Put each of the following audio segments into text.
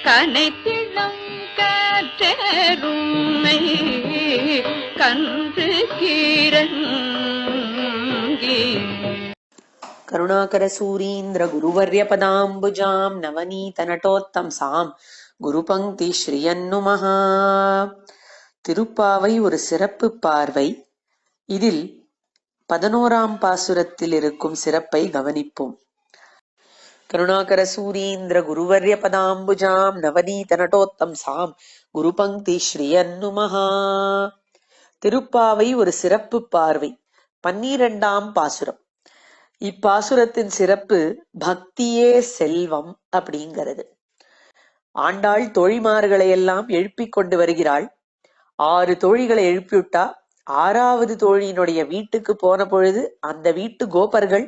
கனைத்திளம் காற்றருமை கன்று கீரங்கி கருணாகர சூரீந்திர குருவர்ய பதாம்புஜாம் நவநீத நட்டோத்தம்சாம் குரு பங்கி ஸ்ரீயன்னுமஹா. திருப்பாவை ஒரு சிறப்பு பார்வை. இதில் 11ஆம் பாசுரத்தில் இருக்கும் சிறப்பை கவனிப்போம். கருணாகர சூரீந்திர குருவர்ய பதாம்புஜாம் நவநீத நட்டோத்தம்சாம் குரு பங்கி ஸ்ரீயன்னுமஹா. திருப்பாவை ஒரு சிறப்பு பார்வை. 12ஆம் பாசுரம். இப்பாசுரத்தின் சிறப்பு பக்தியே செல்வம் அப்படிங்கிறது. ஆண்டாள் தோழிமார்களை எல்லாம் எழுப்பிக் கொண்டு வருகிறாள். 6 தோழிகளை எழுப்பிவிட்டா. 6வது தோழியினுடைய வீட்டுக்கு போன பொழுது அந்த வீட்டு கோபர்கள்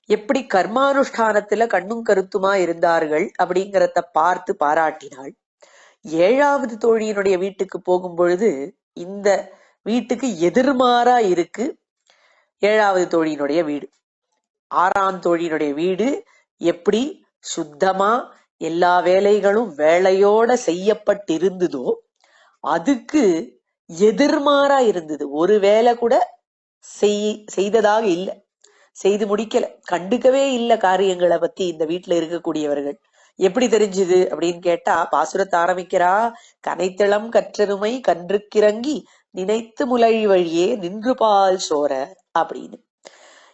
எப்படி கர்மானுஷ்டானத்துல கண்ணும் கருத்துமா இருந்தார்கள் அப்படிங்கிறத பார்த்து பாராட்டினாள். 7வது தோழியினுடைய வீட்டுக்கு போகும் பொழுது இந்த வீட்டுக்கு எதிர்மாறா இருக்கு 7வது தோழியினுடைய வீடு. 6ஆம் தோழியினுடைய வீடு எப்படி சுத்தமா எல்லா வேலைகளும் வேலையோட செய்யப்பட்டிருந்ததோ அதுக்கு எதிர்மாறா இருந்தது. ஒரு வேலை கூட செய்ததாக இல்லை, செய்து முடிக்கல, கண்டுக்கவே இல்லை காரியங்களை பத்தி. இந்த வீட்டுல இருக்கக்கூடியவர்கள் எப்படி தெரிஞ்சுது அப்படின்னு கேட்டா, பாசுரத்தை ஆரம்பிக்கிறா, கனைத்தளம் கற்றருமை கன்றுக்கிறங்கி நினைத்து முலை வழியே நின்று பால் சோர அப்படின்னு.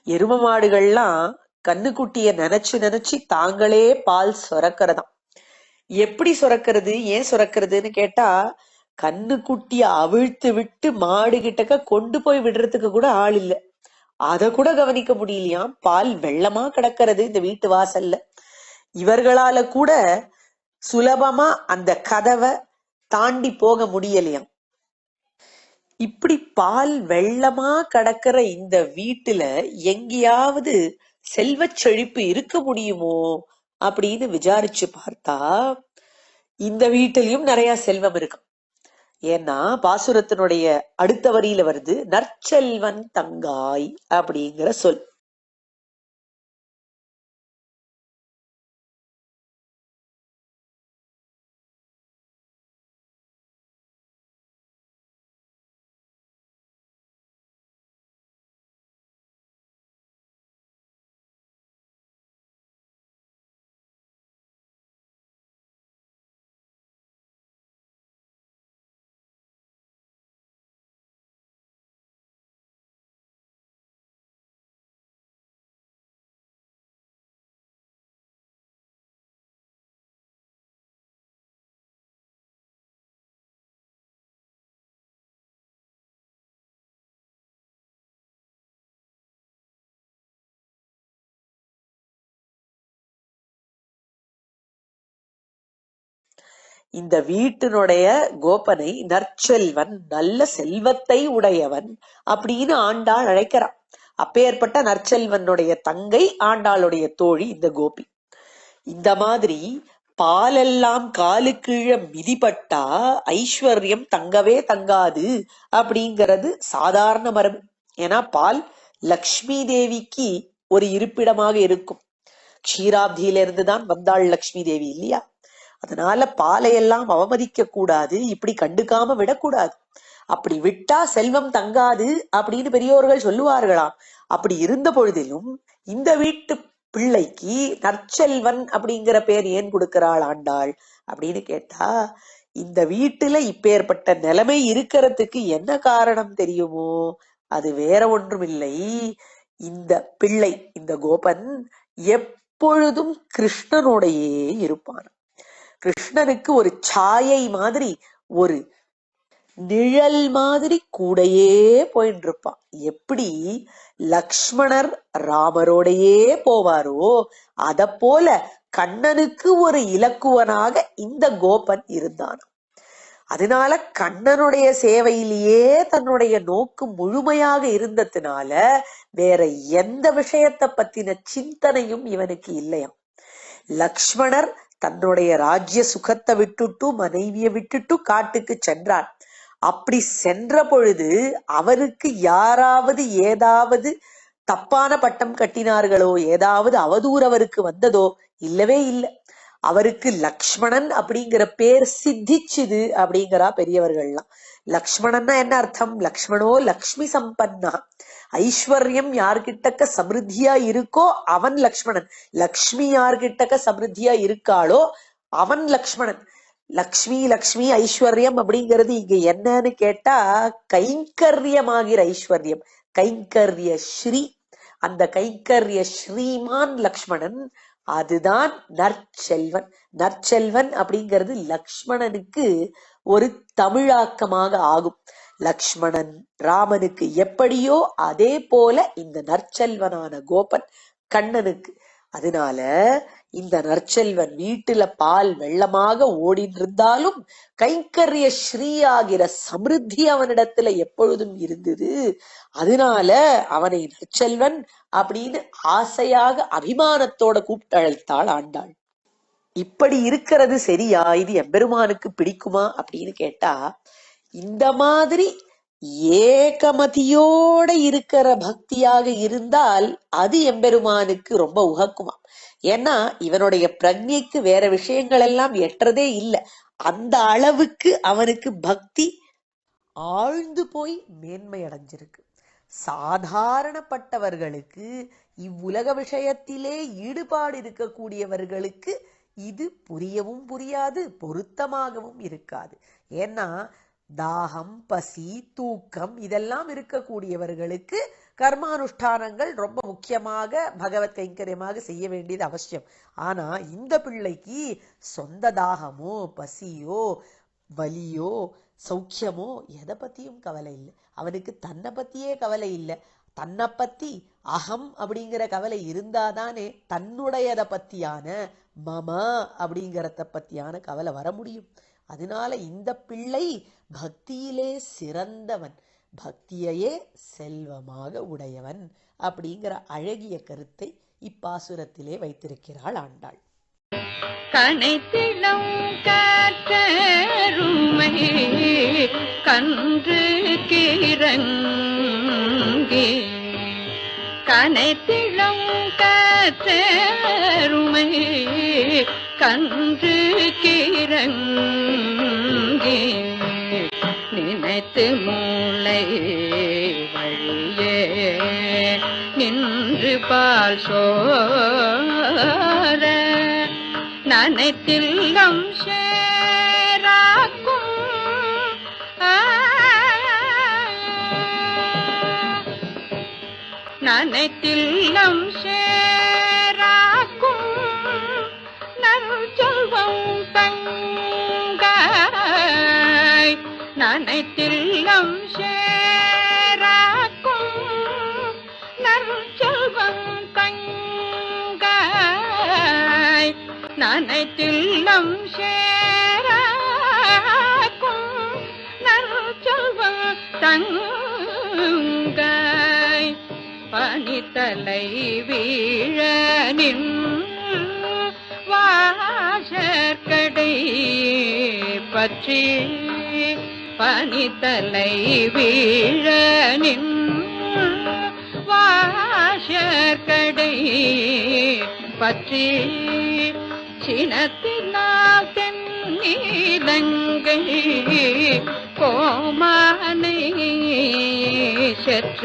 எரும மாடுகள்லாம் கண்ணுக்குட்டிய நினைச்சு நினைச்சு தாங்களே பால் சுரக்கிறதாம். எப்படி சுரக்கிறது, ஏன் சுரக்கிறதுன்னு கேட்டா, கண்ணுக்குட்டிய அவிழ்த்து விட்டு மாடு கிட்டக்க கொண்டு போய் விடுறதுக்கு கூட ஆள் இல்லை. அத கூட கவனிக்க முடியலையாம். பால் வெள்ளமா கிடக்கிறது இந்த வீட்டு வாசல்ல. இவர்களால கூட சுலபமா அந்த கதவை தாண்டி போக முடியலையாம். இப்படி பால் வெள்ளமா கடக்கிற இந்த வீட்டுல எங்கேயாவது செல்வ செழிப்பு இருக்க முடியுமோ அப்படின்னு விசாரிச்சு பார்த்தா இந்த வீட்டிலையும் நிறைய செல்வம் இருக்கு. ஏன்னா பாசுரத்தினுடைய அடுத்த வரியில வருது, நற்செல்வன் தங்காய் அப்படிங்கிற சொல். இந்த வீட்டினுடைய கோபனை நற்செல்வன், நல்ல செல்வத்தை உடையவன் அப்படின்னு ஆண்டாள் அழைக்கிறான். அப்பேற்பட்ட நற்செல்வனுடைய தங்கை ஆண்டாளுடைய தோழி இந்த கோபி. இந்த மாதிரி பாலெல்லாம் காலு கீழே மிதிப்பட்டா ஐஸ்வர்யம் தங்கவே தங்காது அப்படிங்கிறது சாதாரண மரபு. ஏன்னா பால் லக்ஷ்மி தேவிக்கு ஒரு இருப்பிடமாக இருக்கும். க்ஷீராப்தியிலிருந்துதான் வந்தாள் லக்ஷ்மி தேவி இல்லையா? அதனால பாலையெல்லாம் அவமதிக்க கூடாது, இப்படி கண்டுக்காம விடக்கூடாது. அப்படி விட்டா செல்வம் தங்காது அப்படின்னு பெரியோர்கள் சொல்லுவார்களாம். அப்படி இருந்த பொழுதிலும் இந்த வீட்டு பிள்ளைக்கு நற்செல்வன் அப்படிங்கிற பேர் ஏன் கொடுக்கிறாள் ஆண்டாள் அப்படின்னு கேட்டா, இந்த வீட்டுல இப்பேற்பட்ட நிலைமை இருக்கிறதுக்கு என்ன காரணம் தெரியுமோ? அது வேற ஒன்றும் இல்லை. இந்த பிள்ளை, இந்த கோபன் எப்பொழுதும் கிருஷ்ணனோடையே இருப்பான். கிருஷ்ணனுக்கு ஒரு சாயை மாதிரி, ஒரு நிழல் மாதிரி கூடையே போயிட்டு இருப்பான். எப்படி லக்ஷ்மணர் ராமரோடையே போவாரோ அத போல கண்ணனுக்கு ஒரு இலக்குவனாக இந்த கோபன் இருந்தான். அதனால கண்ணனுடைய சேவையிலேயே தன்னுடைய நோக்கு முழுமையாக இருந்ததுனால வேற எந்த விஷயத்தை பத்தின சிந்தனையும் இவனுக்கு இல்லையாம். லக்ஷ்மணர் தன்னுடைய ராஜ்ய சுகத்தை விட்டுட்டு மனைவியை விட்டுட்டு காட்டுக்கு சென்றார். அப்படி சென்ற பொழுது அவருக்கு யாராவது ஏதாவது தப்பான பட்டம் கட்டினார்களோ, ஏதாவது அவதூறு அவருக்கு வந்ததோ? இல்லவே இல்லை. அவருக்கு லக்ஷ்மணன் அப்படிங்கிற பேர் சித்திச்சுது அப்படிங்கிறா பெரியவர்கள்லாம். லக்ஷ்மணன்னா என்ன அர்த்தம்? லக்ஷ்மணோ லக்ஷ்மி சம்பன்னா, ஐஸ்வர்யம் யார்கிட்டக்க சமிருத்தியா இருக்கோ அவன் லக்ஷ்மணன். லக்ஷ்மி யார்கிட்டக்க சமிருத்தியா இருக்காளோ அவன் லக்ஷ்மணன். லக்ஷ்மி லக்ஷ்மி ஐஸ்வர்யம் அப்படிங்கிறது இங்க என்னன்னு கேட்டா கைங்கரியமாகிற ஐஸ்வர்யம், கைங்கரிய ஸ்ரீ. அந்த கைங்கரிய ஸ்ரீமான் லக்ஷ்மணன், அதுதான் நற்செல்வன். நற்செல்வன் அப்படிங்கிறது லக்ஷ்மணனுக்கு ஒரு தமிழாக்கமாக ஆகும். லக்ஷ்மணன் ராமனுக்கு எப்படியோ அதே போல இந்த நற்செல்வனான கோபன் கண்ணனுக்கு. அதனால இந்த நற்செல்வன் வீட்டுல பால் வெள்ளமாக ஓடிட்டு இருந்தாலும் கைங்கரிய ஸ்ரீயாகிற சமிருத்தி அவனிடத்துல எப்பொழுதும் இருந்தது. அதனால அவனை நற்செல்வன் அப்படின்னு ஆசையாக அபிமானத்தோட கூப்பிட்டு அழைத்தாள் ஆண்டாள். இப்படி இருக்கிறது சரியா? இது எம்பெருமானுக்கு பிடிக்குமா அப்படின்னு கேட்டா, இந்த மாதிரி ஏகமதியோட இருக்கிற பக்தியாக இருந்தால் அது எம்பெருமானுக்கு ரொம்ப உகக்குமா. ஏன்னா இவனுடைய பிரஜைக்கு வேற விஷயங்கள் எல்லாம் எட்டதே இல்லை. அந்த அளவுக்கு அவனுக்கு பக்தி ஆழ்ந்து போய் மேன்மை அடைஞ்சிருக்கு. சாதாரணப்பட்டவர்களுக்கு, இவ்வுலக விஷயத்திலே ஈடுபாடு இருக்கக்கூடியவர்களுக்கு இது புரியவும் புரியாது, பொருத்தமாகவும் இருக்காது. ஏன்னா தாகம், பசி, தூக்கம் இதெல்லாம் இருக்கக்கூடியவர்களுக்கு கர்மானுஷ்டானங்கள் ரொம்ப முக்கியமாக பகவத் கைங்கரியமாக செய்ய வேண்டியது அவசியம். ஆனா இந்த பிள்ளைக்கு சொந்த தாகமோ பசியோ வலியோ சௌக்கியமோ எதை பத்தியும் கவலை இல்லை. அவனுக்கு தன்னை பத்தியே கவலை இல்லை. தன்னை பத்தி அகம் அப்படிங்கிற கவலை இருந்தாதானே தன்னுடையதை பத்தியான மம அப்படிங்கிறத பத்தியான கவலை வர முடியும். அதனால இந்த பிள்ளை பக்தியிலே சிறந்தவன், பக்தியையே செல்வமாக உடையவன் அப்படிங்கிற அழகிய கருத்தை இப்பாசுரத்திலே வைத்திருக்கிறாள் ஆண்டாள். கனைத்திளம் காற்றருமை கன்று கிறங்கி, கனைத்திளம் காற்றருமை கன்று கிறங்கி, நினைத்து மூளை வழியே நின்று பால் சோர, நனைத்தில்லம் சேராக்கும் நனைத்தில்லம் சேராக்கும் நற்செல்வம் தங்காய், நனைத்தில்லம் சேராக்கும் நற்செல்வம் தங்காய், நனைத்தில்லம் சேராக்கும் நற்செல்வம் தங்காய், பனித்தலை வீழ நின் வாசற்கடை பற்றி, பனித்தலை வீழ நின் வாசற்கடை பற்றி, சினத்தினால் தென்னிலங்கை கோமானை செற்ற,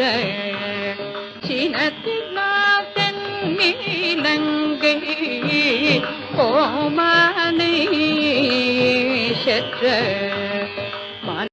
சினத்தினால் தென்னிலங்கை கோமானை செற்ற